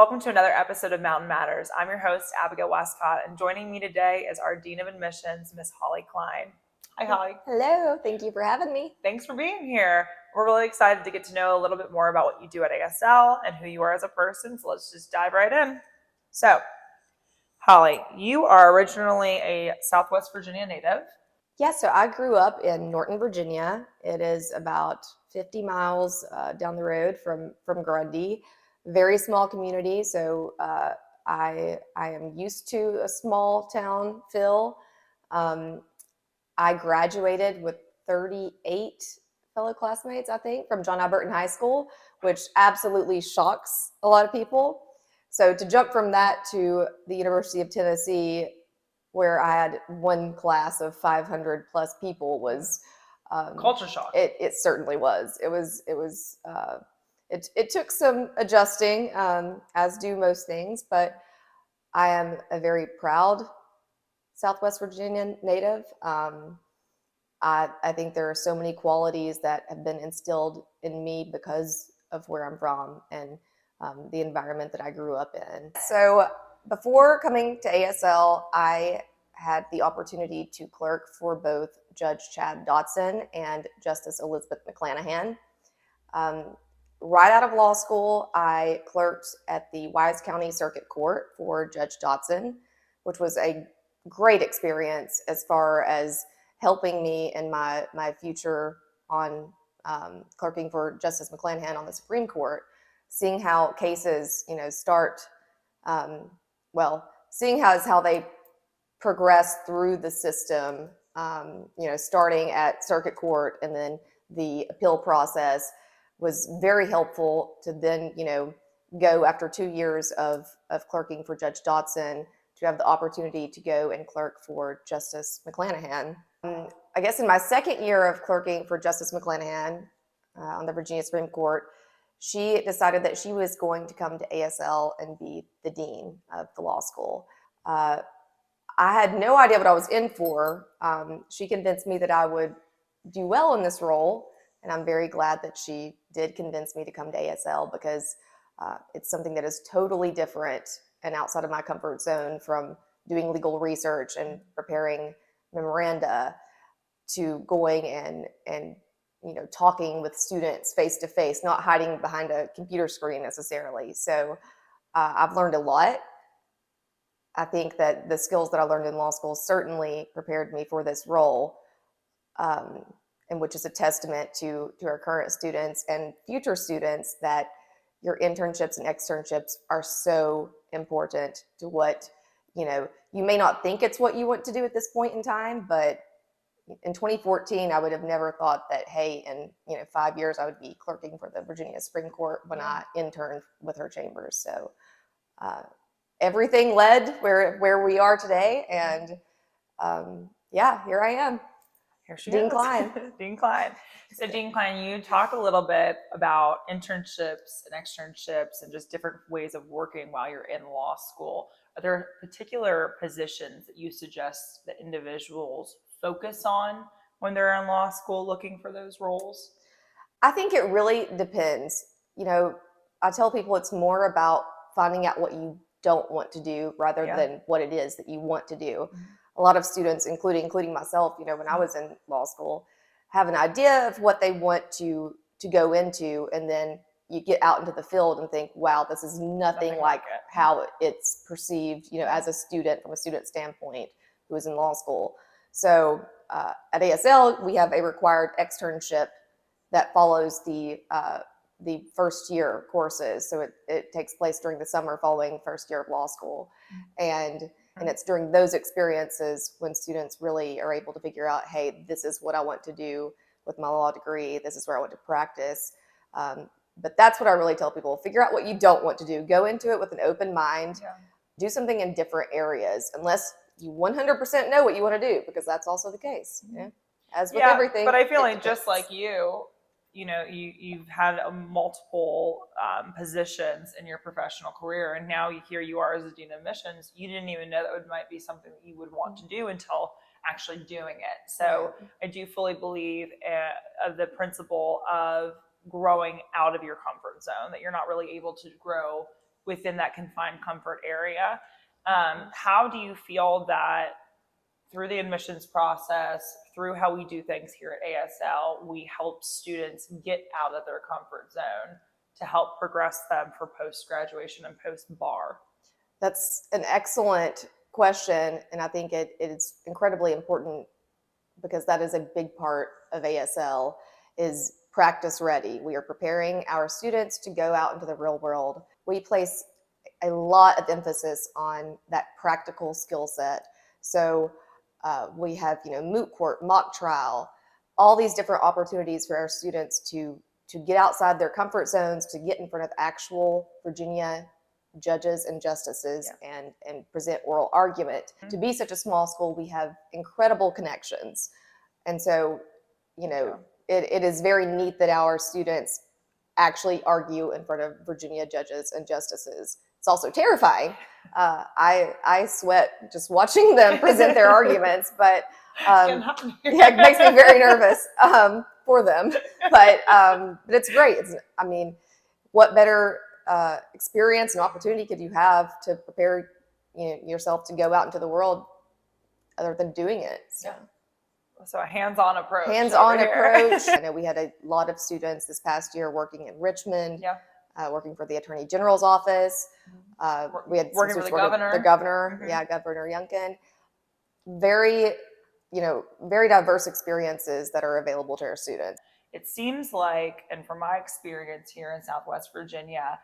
Welcome to another episode of Mountain Matters. I'm your host, Abigail Wescott, and joining me today is our Dean of Admissions, Miss Holly Cline. Hi, Holly. Hello. Thank you for having me. Thanks for being here. We're really excited to get to know a little bit more about what you do at ASL and who you are as a person, so let's just dive right in. So, Holly, you are originally a Southwest Virginia native. Yeah, so I grew up in Norton, Virginia. It is about 50 miles down the road from Grundy. Very small community, so I am used to a small town feel. I graduated with 38 fellow classmates, I think, from John Alberton High School, which absolutely shocks a lot of people. So to jump from that to the University of Tennessee, where I had one class of 500 plus people, was Culture shock. It certainly was. It took some adjusting, as do most things, but I am a very proud Southwest Virginia native. I think there are so many qualities that have been instilled in me because of where I'm from and the environment that I grew up in. So before coming to ASL, I had the opportunity to clerk for both Judge Chad Dotson and Justice Elizabeth McClanahan. Right out of law school, I clerked at the Wise County Circuit Court for Judge Dotson, which was a great experience as far as helping me in my future on clerking for Justice McClanahan on the Supreme Court, seeing how cases, start, seeing how they progress through the system, starting at circuit court and then the appeal process was very helpful to then, go after 2 years of clerking for Judge Dotson to have the opportunity to go and clerk for Justice McClanahan. I guess in my second year of clerking for Justice McClanahan on the Virginia Supreme Court, she decided that she was going to come to ASL and be the dean of the law school. I had no idea what I was in for. She convinced me that I would do well in this role, and I'm very glad that she did convince me to come to ASL because it's something that is totally different and outside of my comfort zone from doing legal research and preparing memoranda to going and talking with students face to face, not hiding behind a computer screen necessarily. So I've learned a lot. I think that the skills that I learned in law school certainly prepared me for this role, and which is a testament to our current students and future students that your internships and externships are so important to what, you may not think it's what you want to do at this point in time, but in 2014, I would have never thought that, hey, in 5 years, I would be clerking for the Virginia Supreme Court when I interned with her chambers. So everything led where we are today, and here I am. Here she Dean is. Cline. Dean Cline. So Dean Cline, you talk a little bit about internships and externships and just different ways of working while you're in law school. Are there particular positions that you suggest that individuals focus on when they're in law school looking for those roles? I think it really depends. I tell people it's more about finding out what you don't want to do rather than what it is that you want to do. Mm-hmm. A lot of students, including myself, when I was in law school, have an idea of what they want to go into, and then you get out into the field and think, wow, this is nothing like how it's perceived, as a student from a student standpoint who is in law school. So at ASL, we have a required externship that follows the first year courses. So it takes place during the summer following first year of law school. And it's during those experiences when students really are able to figure out, hey, this is what I want to do with my law degree. This is where I want to practice. But that's what I really tell people. Figure out what you don't want to do. Go into it with an open mind. Yeah. Do something in different areas, unless you 100% know what you want to do, because that's also the case. As with everything. But I feel like just like you've had multiple positions in your professional career, and now here you are as a dean of admissions. You didn't even know that might be something that you would want to do until actually doing it. So I do fully believe of the principle of growing out of your comfort zone, that you're not really able to grow within that confined comfort area. How do you feel that through the admissions process, through how we do things here at ASL, we help students get out of their comfort zone to help progress them for post-graduation and post-bar? That's an excellent question, and I think it is incredibly important because that is a big part of ASL is practice ready. We are preparing our students to go out into the real world. We place a lot of emphasis on that practical skill set. So we have, moot court, mock trial, all these different opportunities for our students to get outside their comfort zones, to get in front of actual Virginia judges and justices and present oral argument. To be such a small school, we have incredible connections. And so, it is very neat that our students actually argue in front of Virginia judges and justices. It's also terrifying. I sweat just watching them present their arguments, but it makes me very nervous for them. But it's great. What better experience and opportunity could you have to prepare yourself to go out into the world other than doing it? So a hands-on approach. I know we had a lot of students this past year working in Richmond, working for the Attorney General's office. We had working for the governor. Governor Youngkin. Very, very diverse experiences that are available to our students. It seems like, and from my experience here in Southwest Virginia,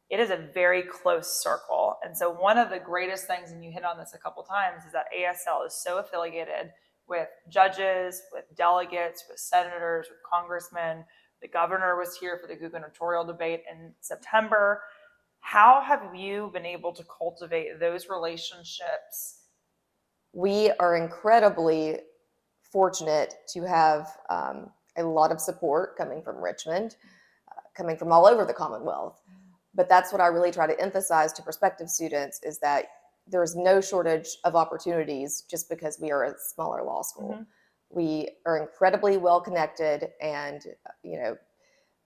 it is a very close circle. And so one of the greatest things, and you hit on this a couple times, is that ASL is so affiliated with judges, with delegates, with senators, with congressmen. The governor was here for the gubernatorial debate in September. How have you been able to cultivate those relationships? We are incredibly fortunate to have a lot of support coming from Richmond, coming from all over the Commonwealth. But that's what I really try to emphasize to prospective students is that there's no shortage of opportunities just because we are a smaller law school. We are incredibly well connected, and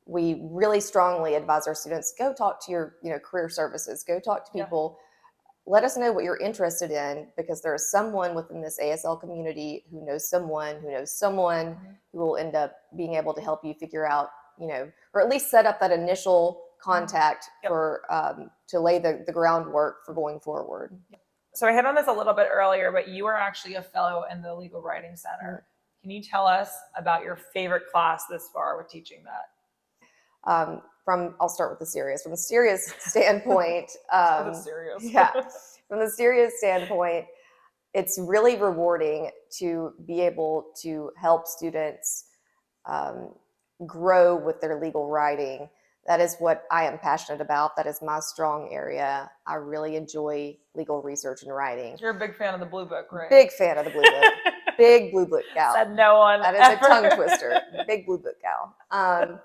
we really strongly advise our students, go talk to your career services, go talk to people. Let us know what you're interested in, because there is someone within this ASL community who knows someone who will end up being able to help you figure out, or at least set up that initial contact for to lay the groundwork for going forward. So I hit on this a little bit earlier, but you are actually a fellow in the Legal Writing Center. Can you tell us about your favorite class this far with teaching that? I'll start with the serious. From the serious standpoint, From the serious standpoint, it's really rewarding to be able to help students grow with their legal writing. That is what I am passionate about. That is my strong area. I really enjoy legal research and writing. You're a big fan of the Blue Book, right? Big fan of the Blue Book. Big Blue Book gal. Said no one. That is a tongue twister. Big Blue Book gal.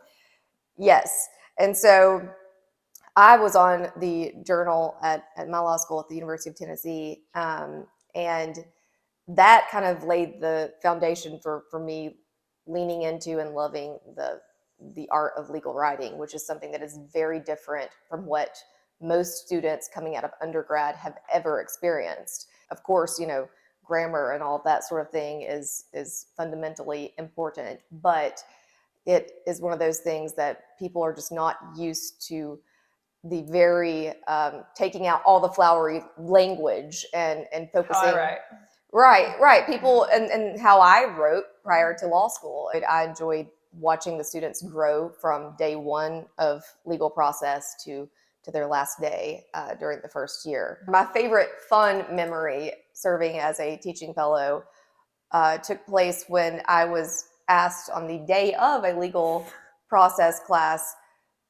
Yes. And so I was on the journal at my law school at the University of Tennessee. And that kind of laid the foundation for me leaning into and loving the art of legal writing, which is something that is very different from what most students coming out of undergrad have ever experienced. Of course, grammar and all of that sort of thing is fundamentally important, but it is one of those things that people are just not used to, the very taking out all the flowery language and focusing. Right. People and how I wrote prior to law school. I enjoyed watching the students grow from day one of legal process to their last day during the first year. My favorite fun memory serving as a teaching fellow took place when I was asked on the day of a legal process class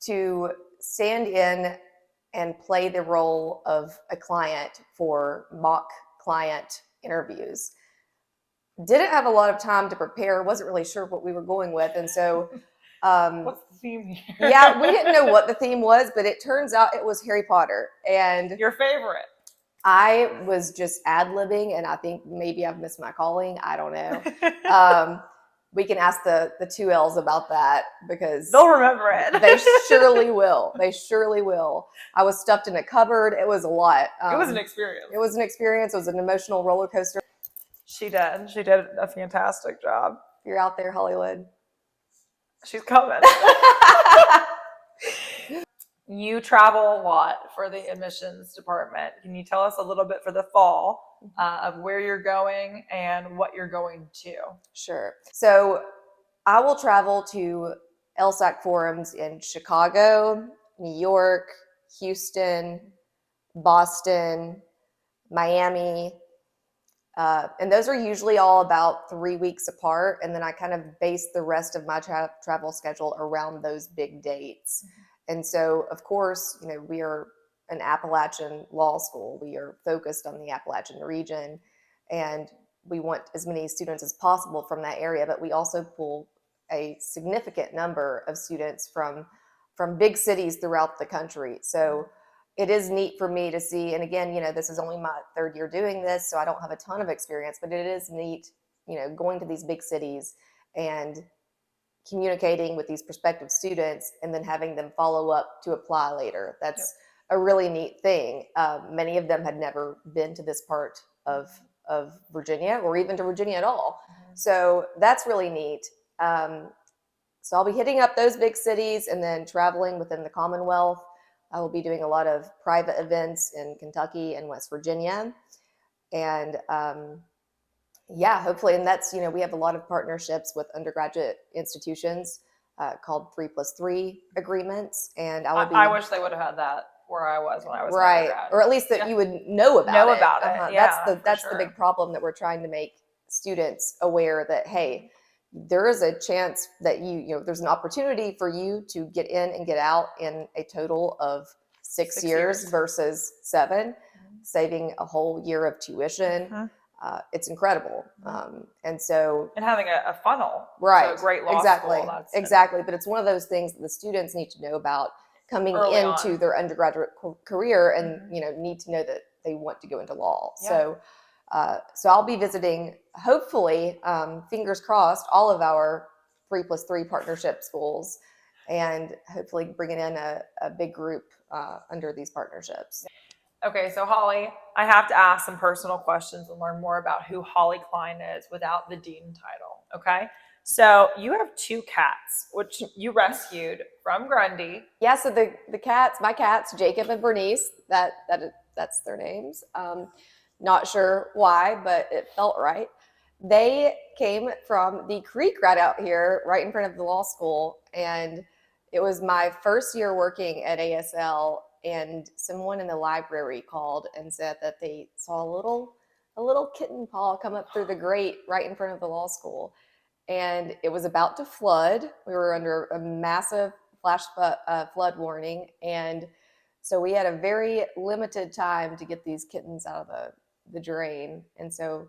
to stand in and play the role of a client for mock client interviews. Didn't have a lot of time to prepare, wasn't really sure what we were going with, and so what's the theme here? Yeah, we didn't know what the theme was, but it turns out it was Harry Potter. And your favorite. I was just ad-libbing, and I think maybe I've missed my calling. I don't know. We can ask the 2Ls about that because They'll remember it. they surely will. They surely will. I was stuffed in a cupboard. It was a lot. It was an experience. It was an experience. It was an emotional roller coaster. She did. She did a fantastic job. If you're out there, Hollywood. She's coming. You travel a lot for the admissions department. Can you tell us a little bit for the fall of where you're going and what you're going to? Sure. So I will travel to LSAC forums in Chicago, New York, Houston, Boston, Miami. And those are usually all about 3 weeks apart. And then I kind of base the rest of my travel schedule around those big dates. And so, of course, we are an Appalachian law school. We are focused on the Appalachian region, and we want as many students as possible from that area. But we also pull a significant number of students from big cities throughout the country. So it is neat for me to see. And again, this is only my 3rd year doing this, so I don't have a ton of experience. But it is neat, going to these big cities and communicating with these prospective students and then having them follow up to apply later. That's a really neat thing. Many of them had never been to this part of Virginia or even to Virginia at all. So that's really neat. So I'll be hitting up those big cities and then traveling within the Commonwealth. I will be doing a lot of private events in Kentucky and West Virginia. And hopefully, and that's, we have a lot of partnerships with undergraduate institutions called 3+3 agreements. And I wish they would have had that where I was when I was right, undergrad. or at least that you would know about it. Yeah, that's the big problem that we're trying to make students aware that, hey, there is a chance that there's an opportunity for you to get in and get out in a total of 6 years versus 7, saving a whole year of tuition. It's incredible. And having a funnel. Right. So a great law exactly. school. Exactly. But it's one of those things that the students need to know about coming into their undergraduate career and, need to know that they want to go into law. Yeah. So I'll be visiting, hopefully, fingers crossed, all of our 3+3 partnership schools and hopefully bringing in a big group under these partnerships. Okay, so Holly, I have to ask some personal questions and learn more about who Holly Cline is without the dean title, okay? So you have 2 cats, which you rescued from Grundy. Yeah, so my cats, Jacob and Bernice, that's their names. Not sure why, but it felt right. They came from the creek right out here, right in front of the law school, and it was my first year working at ASL. And someone in the library called and said that they saw a little kitten paw come up through the grate right in front of the law school. And it was about to flood. We were under a massive flash flood warning. And so we had a very limited time to get these kittens out of the drain. And so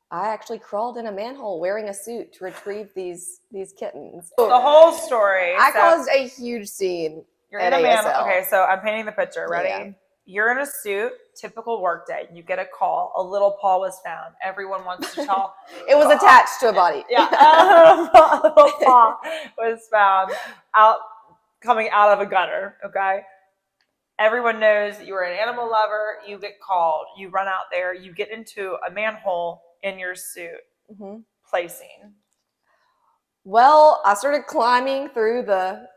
I actually crawled in a manhole wearing a suit to retrieve these kittens. The whole story. I caused a huge scene. You're in a manhole. Okay, so I'm painting the picture. Ready? Yeah. You're in a suit, typical work day. You get a call. A little paw was found. Everyone wants to tell. It was attached to a body. Yeah, a little paw was found coming out of a gutter. Okay. Everyone knows that you are an animal lover. You get called. You run out there. You get into a manhole in your suit. Placing. Well, I started climbing through the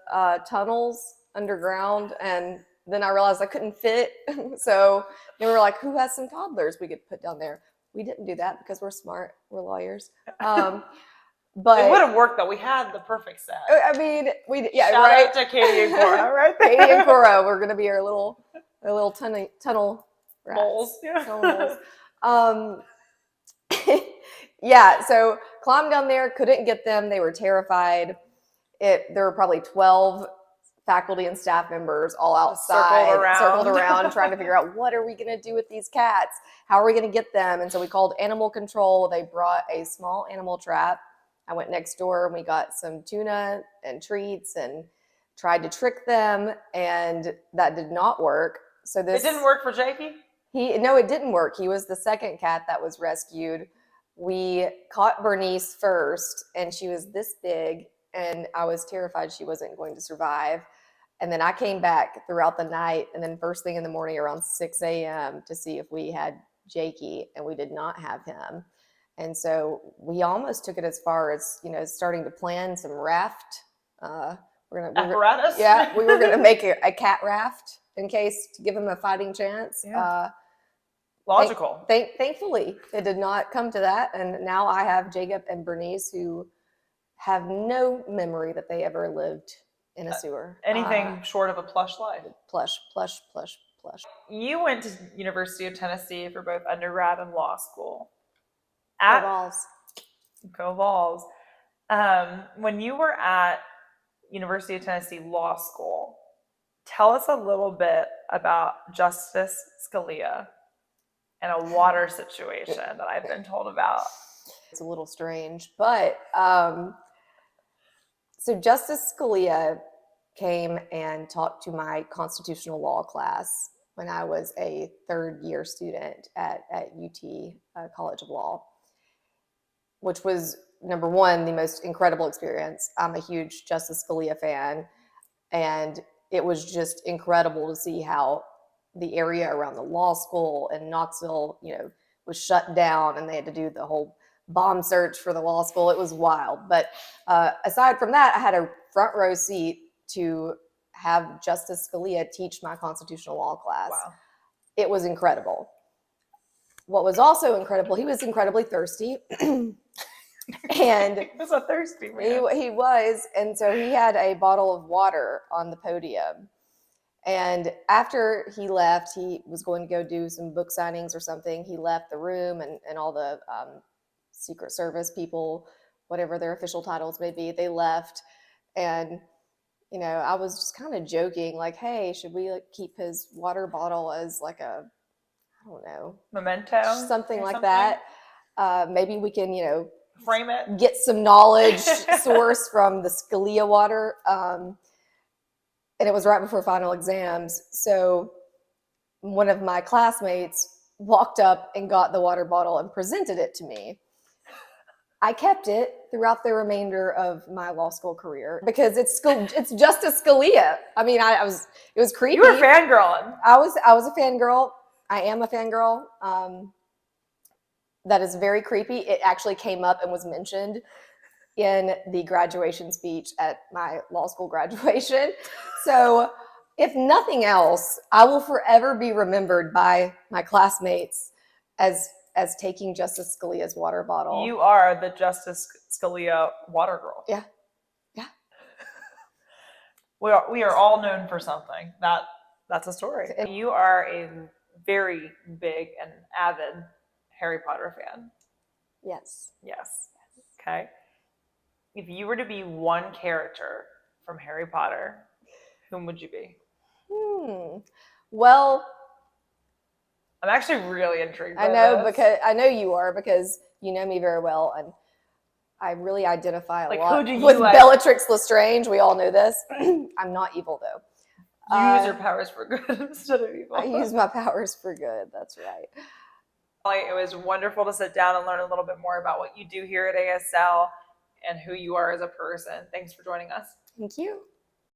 tunnels underground, and then I realized I couldn't fit. So they were like, who has some toddlers we could put down there? We didn't do that because we're smart. We're lawyers. But it would have worked though. We had the perfect set. I mean, Shout out to Katie and Cora, right there. Katie and Cora, we're gonna be our little tunnel rats. Moles. Yeah. Tunnel moles. Yeah, so climbed down there, couldn't get them. They were terrified. There were probably 12 faculty and staff members all outside, circled around trying to figure out what are we going to do with these cats? How are we going to get them? And so we called animal control. They brought a small animal trap. I went next door and we got some tuna and treats and tried to trick them, and that did not work. It didn't work for JP? No, it didn't work. He was the second cat that was rescued we caught Bernice first, and she was this big, and I was terrified she wasn't going to survive. And then I came back throughout the night, and then first thing in the morning around 6 a.m. to see if we had Jakey, and we did not have him. And so we almost took it as far as, starting to plan some raft. Apparatus? We were going to make a cat raft in case, to give him a fighting chance. Yeah. Logical. Thankfully, it did not come to that. And now I have Jacob and Bernice, who have no memory that they ever lived in a sewer. Anything short of a plush life. Plush. You went to University of Tennessee for both undergrad and law school. Go Vols. When you were at University of Tennessee Law School, tell us a little bit about Justice Scalia and a water situation that I've been told about. It's a little strange, but so Justice Scalia came and talked to my constitutional law class when I was a third-year student at UT College of Law, which was, number one, the most incredible experience. I'm a huge Justice Scalia fan, and it was just incredible to see how the area around the law school in Knoxville, was shut down, and they had to do the whole bomb search for the law school. It was wild. But aside from that, I had a front row seat to have Justice Scalia teach my constitutional law class. Wow. It was incredible. What was also incredible, he was incredibly thirsty. And he was a thirsty man. He was. And so he had a bottle of water on the podium. And after he left, he was going to go do some book signings or something. He left the room, and all the Secret Service people, whatever their official titles may be, they left. And, I was just kind of joking, like, hey, should we keep his water bottle as I don't know, memento, something like that. Maybe we can, frame it, get some knowledge source from the Scalia water. And it was right before final exams. So one of my classmates walked up and got the water bottle and presented it to me. I kept it throughout the remainder of my law school career because it's Justice Scalia. I mean, it was creepy. You were fangirling. I was a fangirl. I am a fangirl. That is very creepy. It actually came up and was mentioned in the graduation speech at my law school graduation. So if nothing else, I will forever be remembered by my classmates as taking Justice Scalia's water bottle. You are the Justice Scalia water girl. Yeah. We are all known for something. That's a story. You are a very big and avid Harry Potter fan. Yes. Okay. If you were to be one character from Harry Potter, whom would you be? Well, I'm actually really intrigued by because I know you are, because you know me very well, and I really identify a lot with Bellatrix Lestrange. We all know this. I'm not evil, though. You use your powers for good instead of evil. I use my powers for good. That's right. It was wonderful to sit down and learn a little bit more about what you do here at ASL and who you are as a person. Thanks for joining us. Thank you.